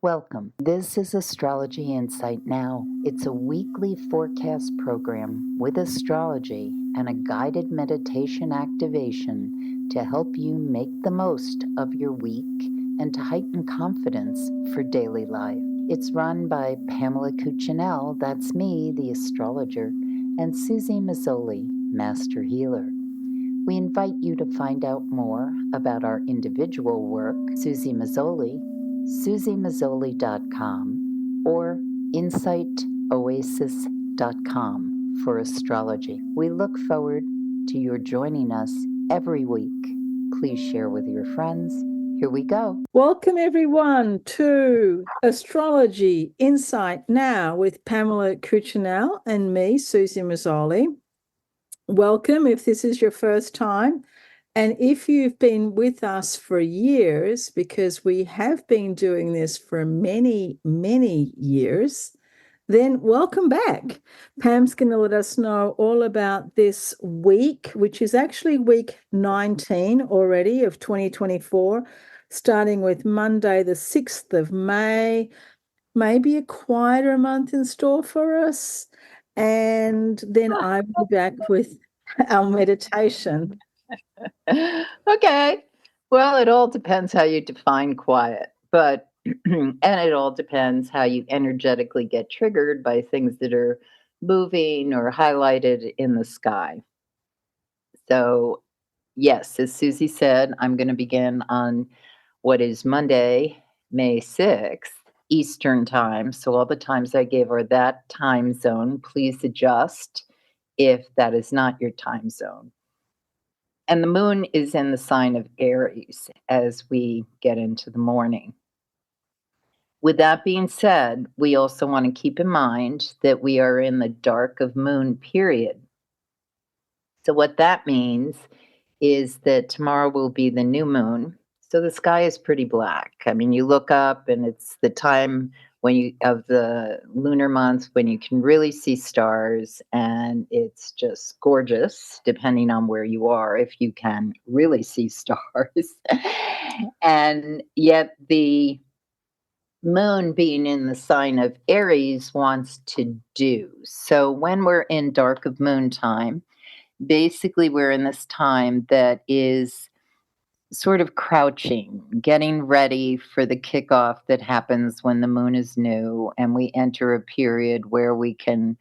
Welcome. This is Astrology Insight Now. It's a weekly forecast program with astrology and a guided meditation activation to help you make the most of your week and to heighten confidence for daily life. It's run by Pamela Cucinell, that's me, the astrologer, and Suzy Meszoly, master healer. We invite you to find out more about our individual work, Suzy Meszoly, SuzyMeszoly.com, or InsightOasis.com for astrology. We look forward to your joining us every week. Please share with your friends. Here we go. Welcome, everyone, to Astrology Insight Now with Pamela Cucinell and me, Suzy Meszoly. Welcome if this is your first time. And if you've been with us for years, because we have been doing this for many, many years, then welcome back. Pam's going to let us know all about this week, which is actually week 19 already of 2024, starting with Monday, the 6th of May. Maybe a quieter month in store for us. And then I will be back with our meditation. Okay. Well, it all depends how you define quiet, but and it all depends how you energetically get triggered by things that are moving or highlighted in the sky. So, yes, as Suzy said, I'm going to begin on what is Monday, May 6th, Eastern time. So, all the times I gave are that time zone. Please adjust if that is not your time zone. And the moon is in the sign of Aries as we get into the morning. With that being said, we also want to keep in mind that we are in the dark of moon period. So, what that means is that tomorrow will be the new moon. So, the sky is pretty black. I mean, you look up and it's the time when you of the lunar month when you can really see stars, and it's just gorgeous depending on where you are if you can really see stars. And yet the moon being in the sign of Aries wants to do. So when we're in dark of moon time, basically we're in this time that is sort of crouching, getting ready for the kickoff that happens when the moon is new and we enter a period where we can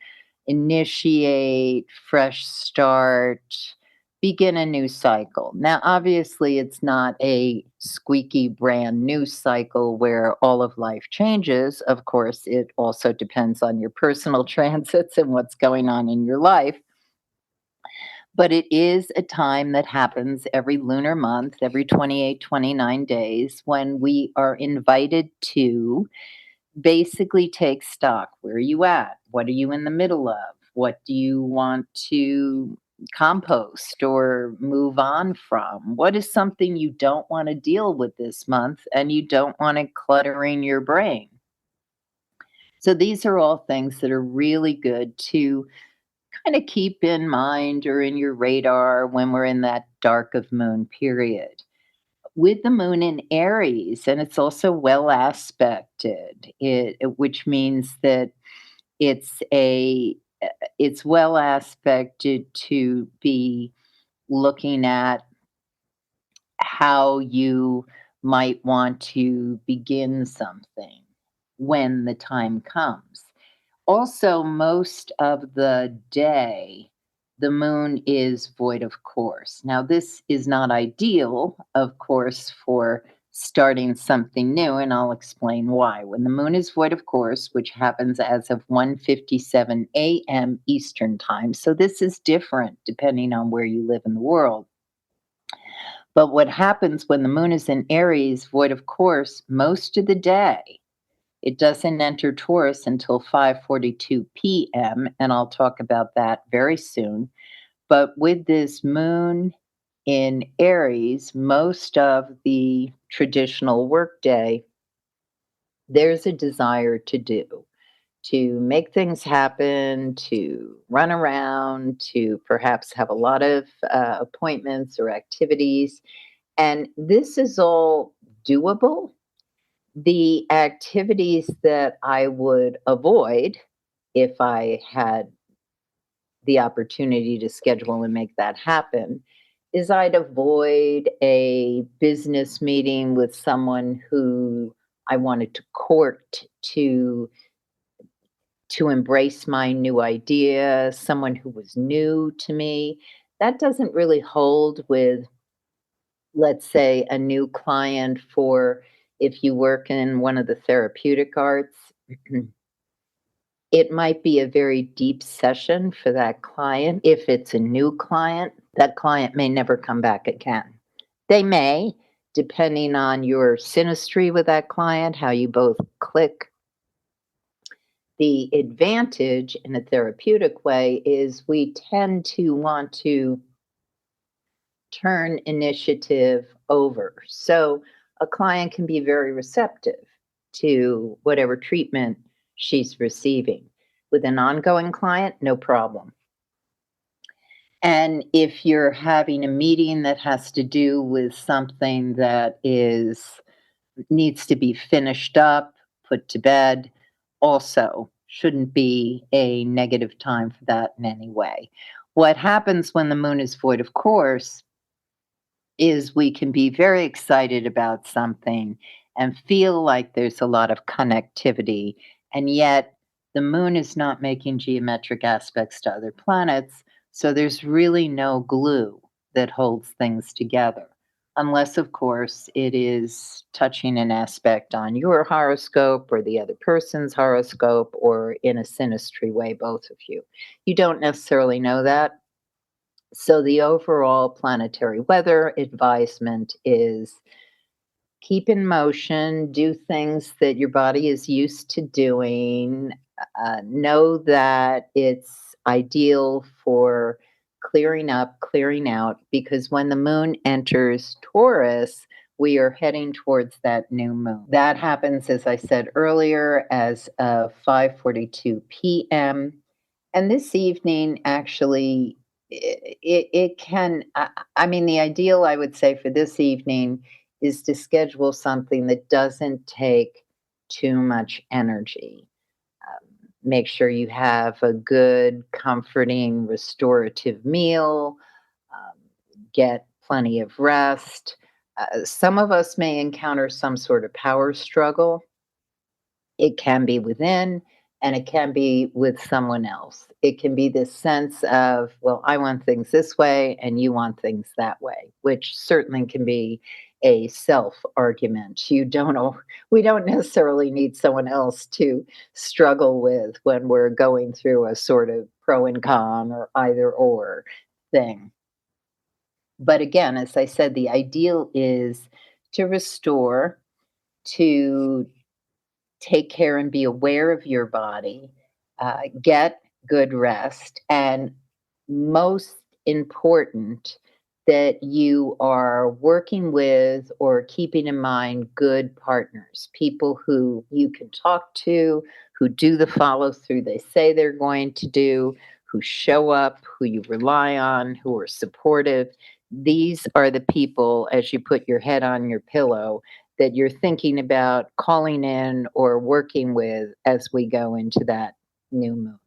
initiate, fresh start, begin a new cycle. Now, obviously, it's not a squeaky brand new cycle where all of life changes. Of course, it also depends on your personal transits and what's going on in your life. But it is a time that happens every lunar month, every 28, 29 days, when we are invited to basically take stock. Where are you at? What are you in the middle of? What do you want to compost or move on from? What is something you don't want to deal with this month and you don't want it cluttering your brain? So these are all things that are really good to kind of keep in mind or in your radar when we're in that dark of moon period. With the moon in Aries, and it's also well aspected, which means that it's a it's well aspected to be looking at how you might want to begin something when the time comes. Also, most of the day, the moon is void of course. Now, this is not ideal, of course, for starting something new, and I'll explain why. When the moon is void of course, which happens as of 1:57 a.m. Eastern time, so this is different depending on where you live in the world. But what happens when the moon is in Aries, void of course, most of the day, it doesn't enter Taurus until 5:42 p.m., and I'll talk about that very soon. But with this moon in Aries, most of the traditional workday, there's a desire to make things happen, to run around, to perhaps have a lot of appointments or activities. And this is all doable, The activities that I would avoid if I had the opportunity to schedule and make that happen is I'd avoid a business meeting with someone who I wanted to court to embrace my new idea, someone who was new to me. That doesn't really hold with, let's say, a new client for if you work in one of the therapeutic arts. It might be a very deep session for that client. If it's a new client, that client may never come back again. They may, depending on your synastry with that client, how you both click. The advantage in a therapeutic way is we tend to want to turn initiative over. So a client can be very receptive to whatever treatment she's receiving. With an ongoing client, no problem. And if you're having a meeting that has to do with something that needs to be finished up, put to bed, also shouldn't be a negative time for that in any way. What happens when the moon is void, of course, is we can be very excited about something and feel like there's a lot of connectivity, and yet the moon is not making geometric aspects to other planets, so there's really no glue that holds things together. Unless, of course, it is touching an aspect on your horoscope or the other person's horoscope, or in a synastry way, both of you. You don't necessarily know that. So, the overall planetary weather advisement is keep in motion, do things that your body is used to doing. Know that it's ideal for clearing up, clearing out, because when the moon enters Taurus, we are heading towards that new moon. That happens, as I said earlier, as of 5:42 p.m. And this evening, actually, it can, I mean, the ideal, I would say, for this evening is to schedule something that doesn't take too much energy. Make sure you have a good, comforting, restorative meal, um, get plenty of rest. Some of us may encounter some sort of power struggle. It can be within, and it can be with someone else. It can be this sense of, well, I want things this way and you want things that way, which certainly can be a self argument. We don't necessarily need someone else to struggle with when we're going through a sort of pro and con or either or thing. But again, as I said, the ideal is to restore, to take care and be aware of your body, get good rest, and most important, that you are working with or keeping in mind good partners, people who you can talk to, who do the follow through they say they're going to do, who show up, who you rely on, who are supportive. These are the people, as you put your head on your pillow, that you're thinking about calling in or working with as we go into that new moon.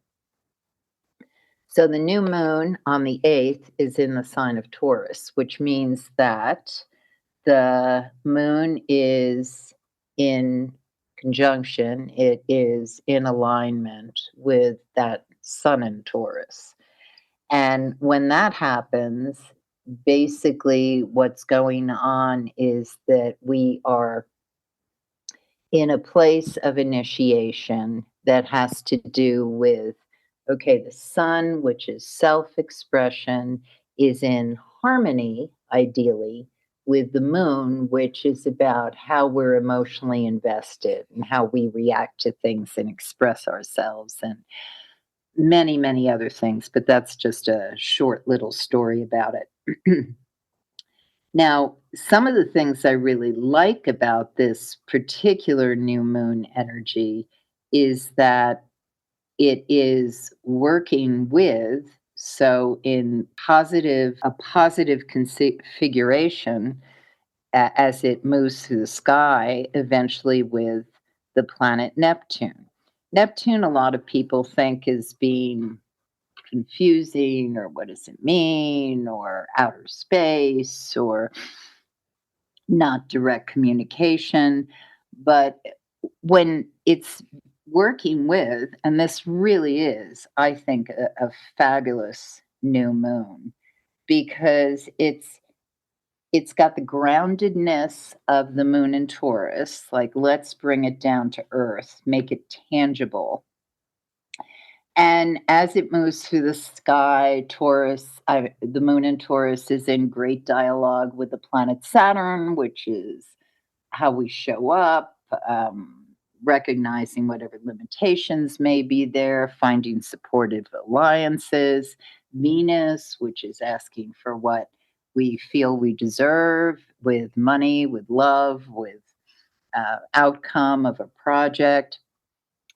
So the new moon on the 8th is in the sign of Taurus, which means that the moon is in conjunction, it is in alignment with that sun in Taurus. And when that happens, basically what's going on is that we are in a place of initiation that has to do with, okay, the sun, which is self expression, is in harmony, ideally, with the moon, which is about how we're emotionally invested and how we react to things and express ourselves and many, many other things. But that's just a short little story about it. Now, some of the things I really like about this particular new moon energy is that it is working with, so in a positive configuration, as it moves through the sky, eventually with the planet Neptune. Neptune, a lot of people think is being confusing, or what does it mean, or outer space, or not direct communication. But when it's working with, and this really is, I think, a fabulous new moon, because it's got the groundedness of the moon in Taurus, like let's bring it down to earth, make it tangible. And as it moves through the sky, the moon in Taurus is in great dialogue with the planet Saturn, which is how we show up, recognizing whatever limitations may be there, finding supportive alliances. Venus, which is asking for what we feel we deserve with money, with love, with outcome of a project.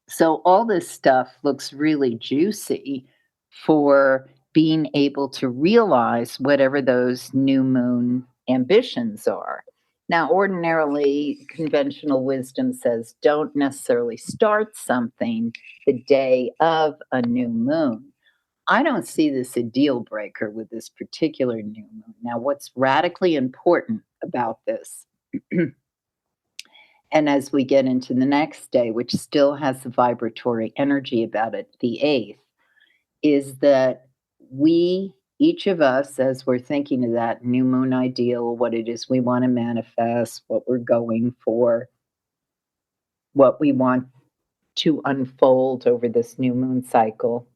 So all this stuff looks really juicy for being able to realize whatever those new moon ambitions are. Now, ordinarily, conventional wisdom says don't necessarily start something the day of a new moon. I don't see this a deal breaker with this particular new moon. Now, what's radically important about this, and as we get into the next day, which still has the vibratory energy about it, the 8th, is that each of us, as we're thinking of that new moon ideal, what it is we want to manifest, what we're going for, what we want to unfold over this new moon cycle,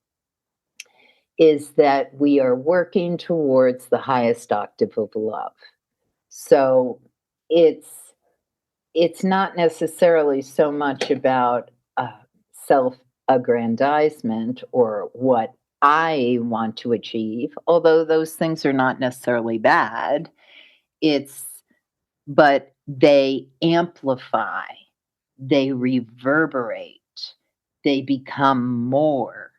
is that we are working towards the highest octave of love. So it's it's not necessarily so much about self aggrandizement or what I want to achieve, although those things are not necessarily bad. It's, but they amplify, they reverberate, they become more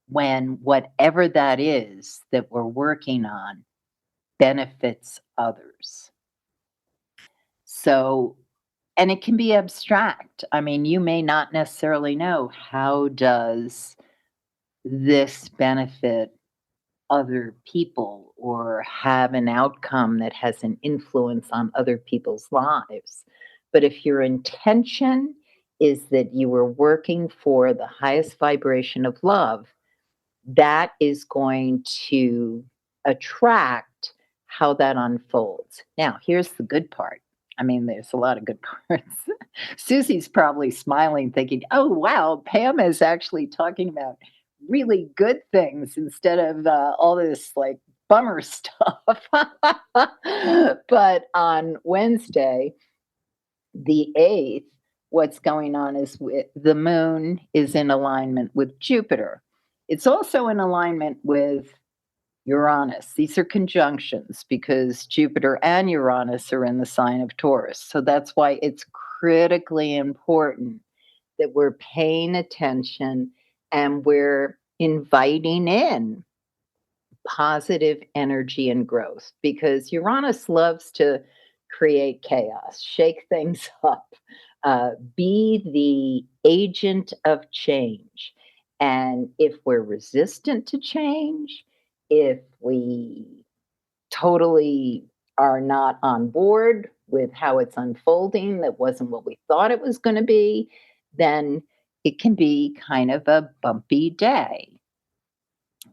when whatever that is that we're working on benefits others. So, and it can be abstract. I mean, you may not necessarily know how does this benefit other people or have an outcome that has an influence on other people's lives. But if your intention is that you are working for the highest vibration of love, that is going to attract how that unfolds. Now, here's the good part. I mean, there's a lot of good parts. Suzy's probably smiling, thinking, oh, wow, Pam is actually talking about really good things instead of all this like bummer stuff. But on Wednesday, the 8th, what's going on is the moon is in alignment with Jupiter. It's also in alignment with Uranus. These are conjunctions because Jupiter and Uranus are in the sign of Taurus. So that's why it's critically important that we're paying attention and we're inviting in positive energy and growth, because Uranus loves to create chaos, shake things up, be the agent of change. And if we're resistant to change, if we totally are not on board with how it's unfolding, that wasn't what we thought it was going to be, then it can be kind of a bumpy day.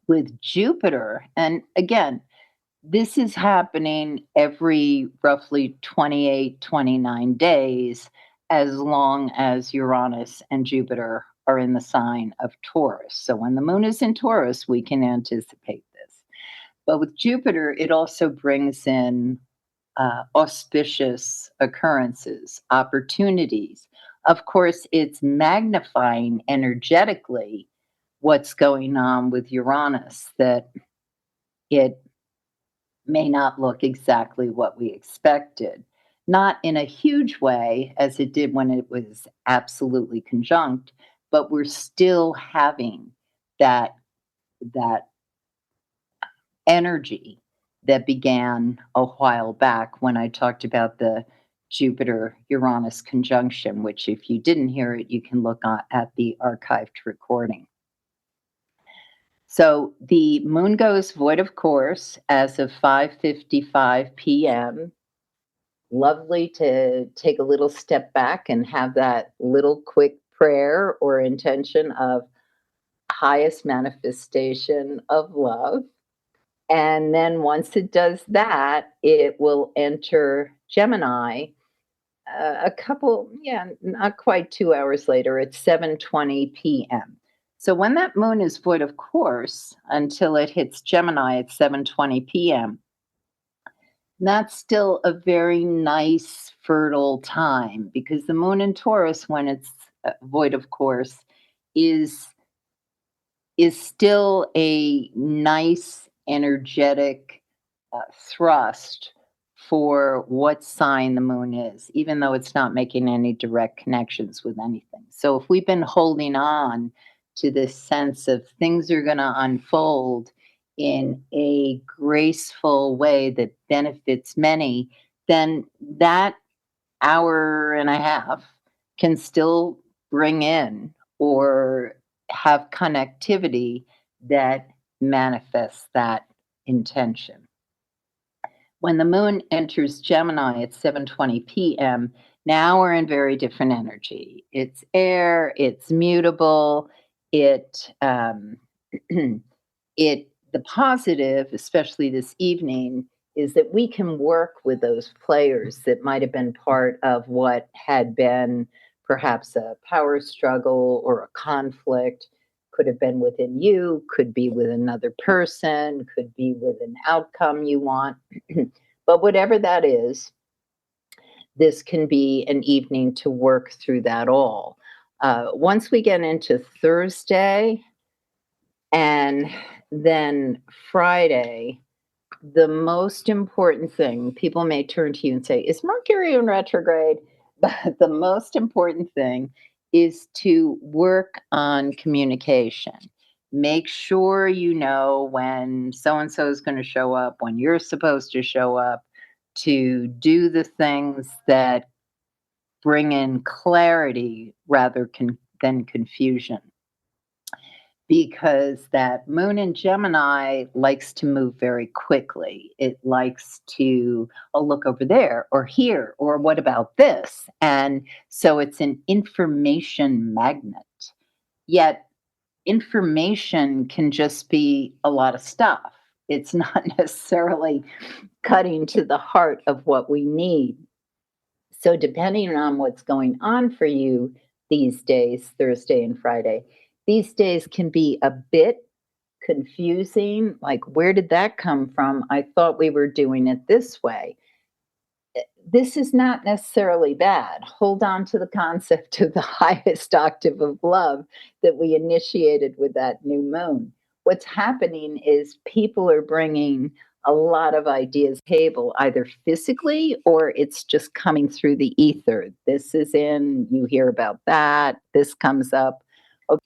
With Jupiter, and again, this is happening every roughly 28, 29 days, as long as Uranus and Jupiter are in the sign of Taurus. So when the moon is in Taurus, we can anticipate this. But with Jupiter, it also brings in auspicious occurrences, opportunities. Of course, it's magnifying energetically what's going on with Uranus, that it may not look exactly what we expected. Not in a huge way as it did when it was absolutely conjunct, but we're still having that that energy that began a while back when I talked about the Jupiter-Uranus conjunction, which if you didn't hear it, you can look at the archived recording. So the moon goes void of course as of 5:55 p.m. Lovely to take a little step back and have that little quick prayer or intention of highest manifestation of love. And then once it does that, it will enter Gemini a couple, yeah, not quite 2 hours later at 7:20 p.m. So when that moon is void of course until it hits Gemini at 7:20 p.m., that's still a very nice fertile time because the moon in Taurus, when it's void of course, is still a nice energetic thrust for what sign the moon is, even though it's not making any direct connections with anything. So if we've been holding on to this sense of things are going to unfold in a graceful way that benefits many, then that hour and a half can still bring in or have connectivity that manifests that intention. When the moon enters Gemini at 7:20 p.m., now we're in very different energy. It's air, it's mutable, it the positive, especially this evening, is that we can work with those players that might have been part of what had been perhaps a power struggle or a conflict. Could have been within you, could be with another person, could be with an outcome you want. But whatever that is, this can be an evening to work through that all. Once we get into Thursday and then Friday, the most important thing, people may turn to you and say, is Mercury in retrograde? But the most important thing is to work on communication. Make sure you know when so and so is going to show up, when you're supposed to show up, to do the things that bring in clarity rather than confusion, because that moon in Gemini likes to move very quickly. It likes to, oh, look over there or here, or what about this? And so it's an information magnet. Yet information can just be a lot of stuff. It's not necessarily cutting to the heart of what we need. So, depending on what's going on for you these days, Thursday and Friday, these days can be a bit confusing. Like, where did that come from? I thought we were doing it this way. This is not necessarily bad. Hold on to the concept of the highest octave of love that we initiated with that new moon. What's happening is people are bringing a lot of ideas to the table, either physically or it's just coming through the ether. This is in, you hear about that, this comes up.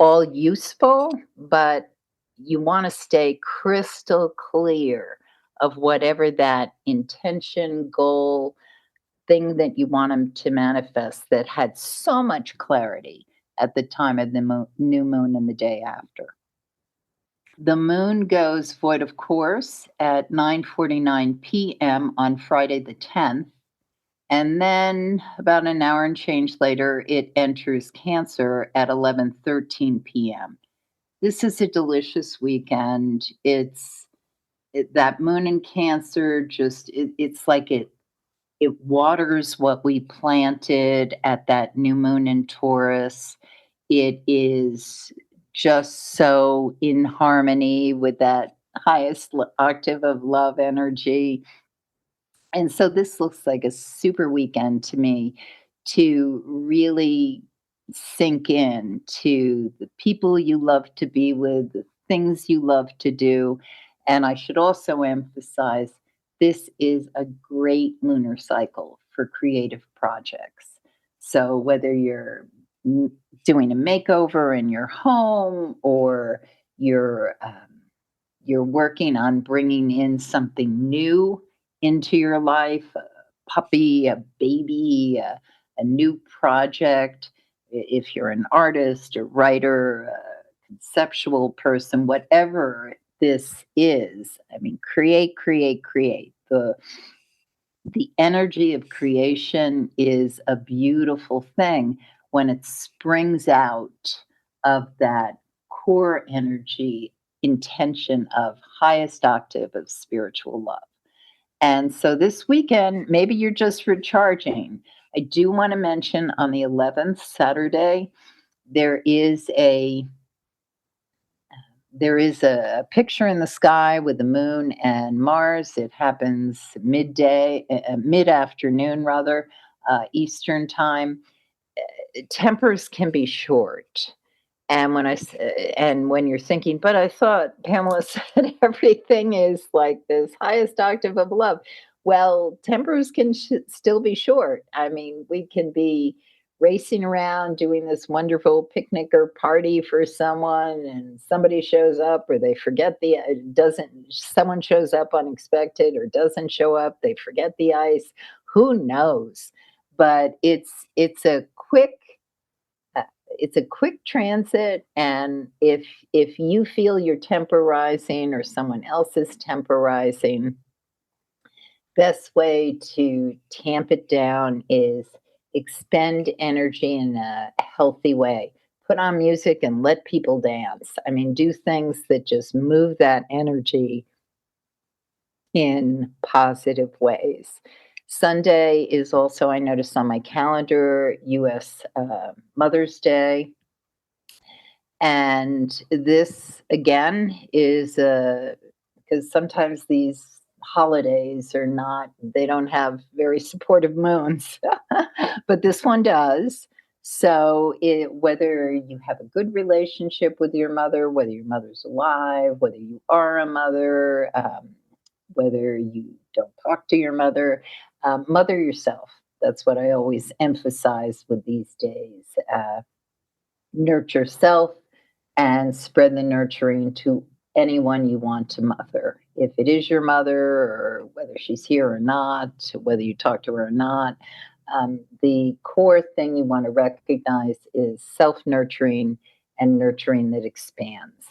All useful, but you want to stay crystal clear of whatever that intention, goal, thing that you want them to manifest that had so much clarity at the time of the new moon and the day after. The moon goes void of course at 9:49 p.m. on Friday the 10th, and then about an hour and change later, it enters Cancer at 11:13 p.m. This is a delicious weekend. That moon in Cancer just it's like it waters what we planted at that new moon in Taurus. It is just so in harmony with that highest octave of love energy. And so this looks like a super weekend to me to really sink in to the people you love to be with, the things you love to do. And I should also emphasize this is a great lunar cycle for creative projects. So whether you're doing a makeover in your home or you're you're working on bringing in something new into your life, a puppy, a baby, a new project. If you're an artist, a writer, a conceptual person, whatever this is, I mean, create, create, create. The energy of creation is a beautiful thing when it springs out of that core energy intention of highest octave of spiritual love. And so this weekend, maybe you're just recharging. I do want to mention on the 11th, Saturday, there is a picture in the sky with the moon and Mars. It happens midday, mid-afternoon rather, Eastern time. Tempers can be short. And when you're thinking, but I thought Pamela said everything is like this highest octave of love. Well, tempers can still be short. I mean, we can be racing around doing this wonderful picnic or party for someone, and somebody shows up, or they forget doesn't. Someone shows up unexpected, or doesn't show up. They forget the ice. Who knows? But uh, it's a quick transit, and if you feel your temporizing or someone else is temporizing, best way to tamp it down is expend energy in a healthy way. Put on music and let people dance. I mean, do things that just move that energy in positive ways. Sunday is also, I noticed on my calendar, US Mother's Day. And this again is because sometimes these holidays they don't have very supportive moons, but this one does. So, whether you have a good relationship with your mother, whether your mother's alive, whether you are a mother, whether you don't talk to your mother, mother yourself. That's what I always emphasize with these days. Nurture self and spread the nurturing to anyone you want to mother. If it is your mother, or whether she's here or not, whether you talk to her or not, the core thing you want to recognize is self nurturing and nurturing that expands.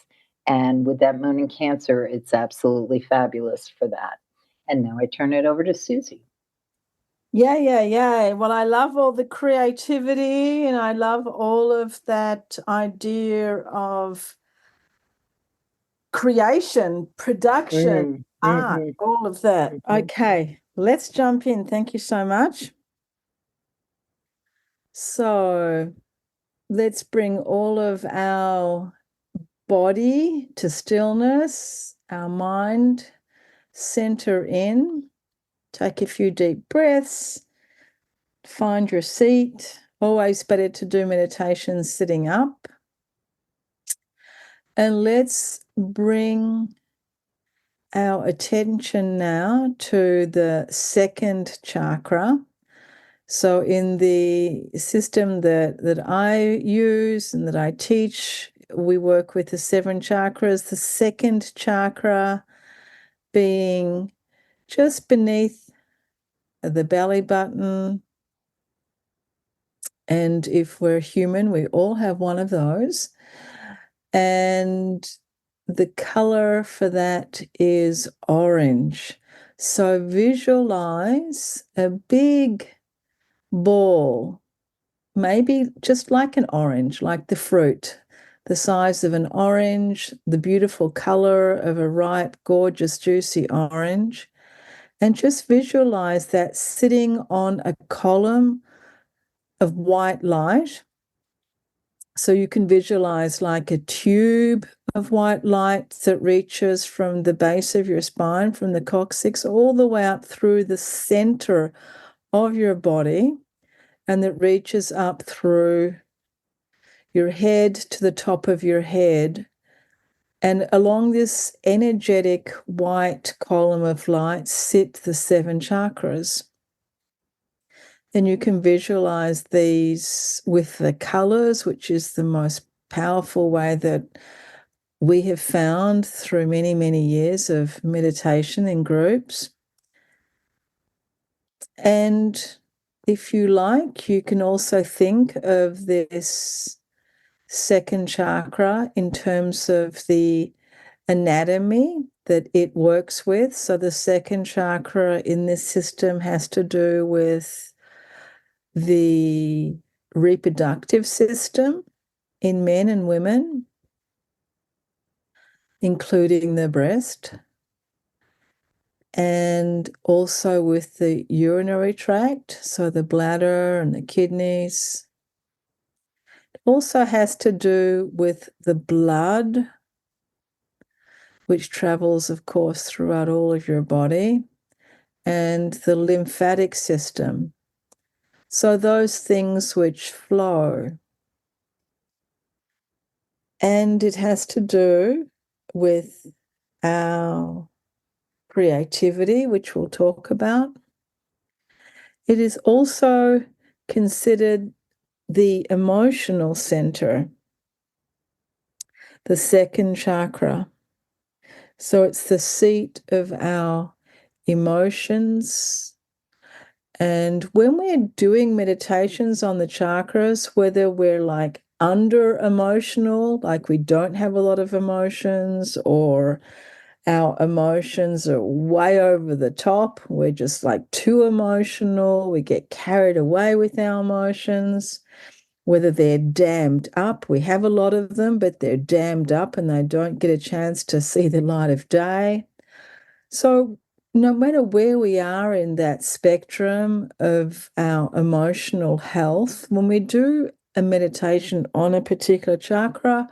And with that moon in Cancer, it's absolutely fabulous for that. And now I turn it over to Suzy. Yeah. Well, I love all the creativity, and I love all of that idea of creation, production, art, Mhm. all of that. Okay, let's jump in. Thank you so much. So let's bring all of our body to stillness, our mind center in. Take a few deep breaths. Find your seat. Always better to do meditation sitting up. And let's bring our attention now to the second chakra. So in the system that I use and that I teach, we work with the 7 chakras, the second chakra being just beneath the belly button. And if we're human, we all have one of those. And the color for that is orange. So visualize a big ball, maybe just like an orange, like the fruit, the size of an orange, the beautiful color of a ripe, gorgeous, juicy orange. And just visualize that sitting on a column of white light. So you can visualize like a tube of white light that reaches from the base of your spine, from the coccyx, all the way up through the center of your body, and that reaches up through your head to the top of your head. And along this energetic white column of light sit the 7 chakras. And you can visualize these with the colors, which is the most powerful way that we have found through many, many years of meditation in groups. And if you like, you can also think of this second chakra in terms of the anatomy that it works with. So the second chakra in this system has to do with the reproductive system in men and women, including the breast, and also with the urinary tract, so the bladder and the kidneys. It also has to do with the blood, which travels, of course, throughout all of your body, and the lymphatic system. So those things which flow. And it has to do with our creativity, which we'll talk about. It is also considered the emotional center, the second chakra. So it's the seat of our emotions. And when we're doing meditations on the chakras, whether we're like under emotional, like we don't have a lot of emotions, or our emotions are way over the top, we're just like too emotional, we get carried away with our emotions, whether they're dammed up, we have a lot of them, but they're dammed up and they don't get a chance to see the light of day. So no matter where we are in that spectrum of our emotional health, when we do a meditation on a particular chakra,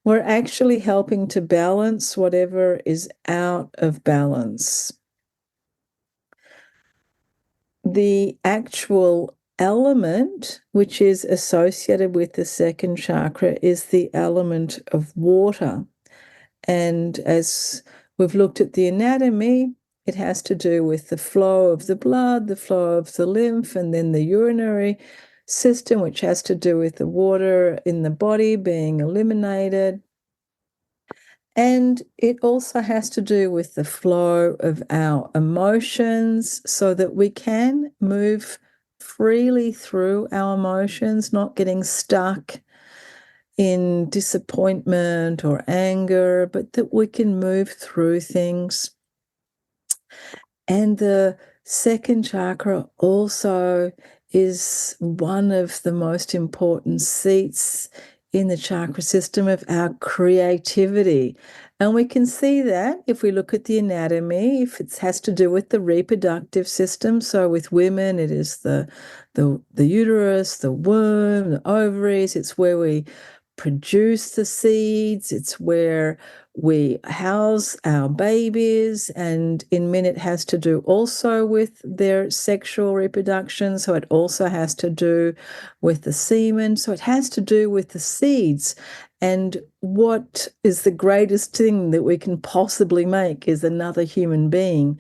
we're actually helping to balance whatever is out of balance. The actual element which is associated with the second chakra is the element of water. And as we've looked at the anatomy, it has to do with the flow of the blood, the flow of the lymph, and then the urinary system, which has to do with the water in the body being eliminated. And it also has to do with the flow of our emotions so that we can move freely through our emotions, not getting stuck in disappointment or anger, but that we can move through things. And the second chakra also is one of the most important seats in the chakra system of our creativity. And we can see that if we look at the anatomy, if it has to do with the reproductive system. So with women, it is the uterus, the womb, the ovaries. It's where we produce the seeds. It's where we house our babies, and in men it has to do also with their sexual reproduction. So it also has to do with the semen. So it has to do with the seeds. And what is the greatest thing that we can possibly make is another human being.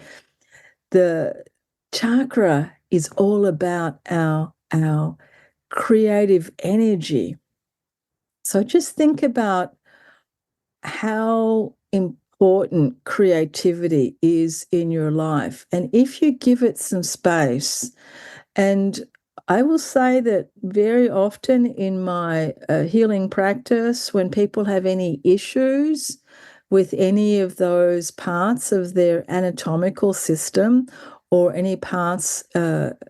The chakra is all about our creative energy. So just think about how important creativity is in your life. And if you give it some space, and I will say that very often in my healing practice, when people have any issues with any of those parts of their anatomical system or any parts of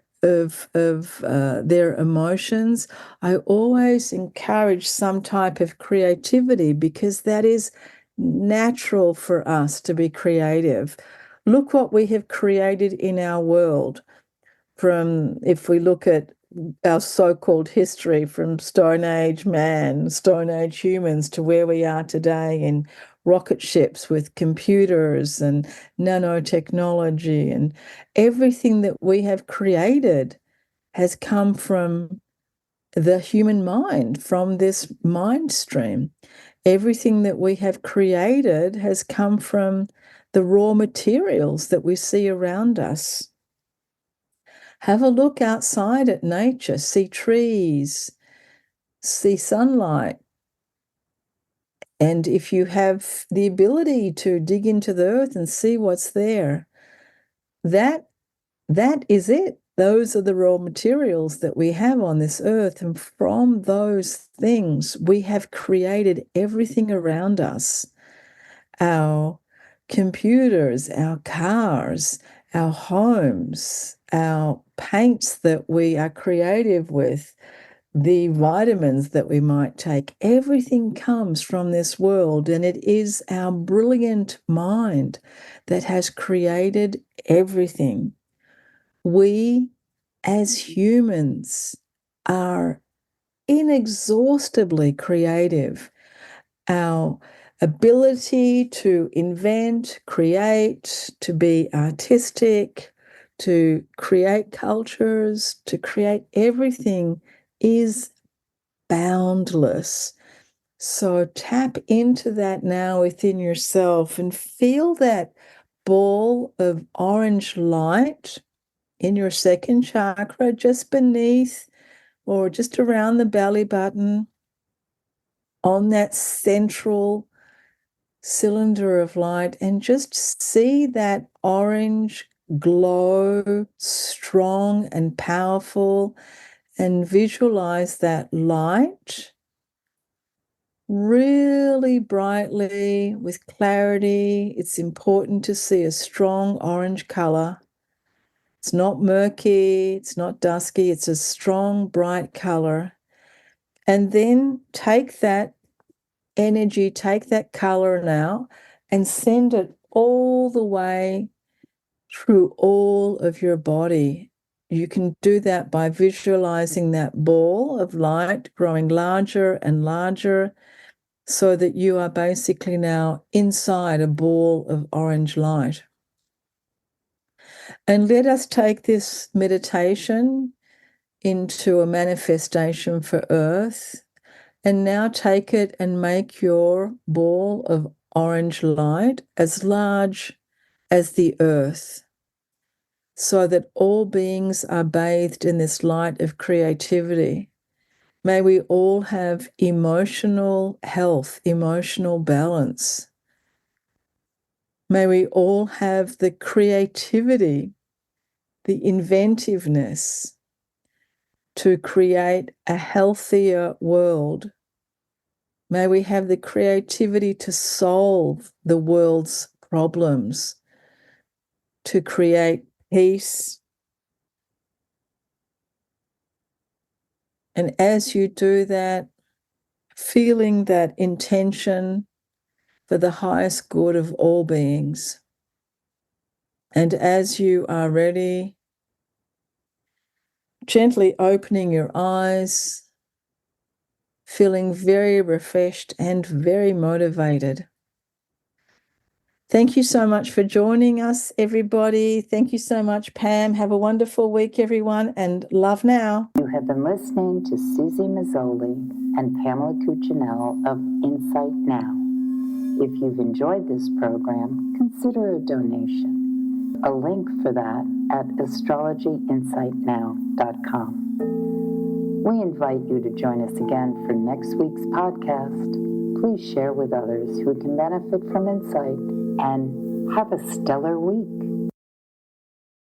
their emotions, I always encourage some type of creativity because that is natural for us to be creative. Look what we have created in our world. From, if we look at our so-called history from Stone Age man, Stone Age humans to where we are today in rocket ships with computers and nanotechnology, and everything that we have created has come from the human mind, from this mind stream. Everything that we have created has come from the raw materials that we see around us. Have a look outside at nature, see trees, see sunlight. And if you have the ability to dig into the earth and see what's there, that is it. Those are the raw materials that we have on this earth. And from those things, we have created everything around us. Our computers, our cars, our homes, our paints that we are creative with, the vitamins that we might take, everything comes from this world, and it is our brilliant mind that has created everything. We, as humans, are inexhaustibly creative. Our ability to invent, create, to be artistic, to create cultures, to create everything is boundless. So tap into that now within yourself and feel that ball of orange light in your second chakra, just beneath or just around the belly button, on that central cylinder of light, and just see that orange glow, strong and powerful, and visualize that light really brightly with clarity. It's important to see a strong orange color. It's not murky, it's not dusky, it's a strong, bright color. And then take that energy, take that color now, and send it all the way through all of your body. You can do that by visualizing that ball of light growing larger and larger, so that you are basically now inside a ball of orange light. And let us take this meditation into a manifestation for Earth. And now take it and make your ball of orange light as large as the Earth, so that all beings are bathed in this light of creativity. May we all have emotional health, emotional balance. May we all have the creativity, the inventiveness to create a healthier world. May we have the creativity to solve the world's problems, to create peace. And as you do that, feeling that intention for the highest good of all beings. And as you are ready, gently opening your eyes, feeling very refreshed and very motivated. Thank you so much for joining us, everybody. Thank you so much, Pam. Have a wonderful week, everyone, and love now. You have been listening to Suzy Meszoly and Pamela Cucinell of Insight Now. If you've enjoyed this program, consider a donation. A link for that at astrologyinsightnow.com. We invite you to join us again for next week's podcast. Please share with others who can benefit from insight, and have a stellar week.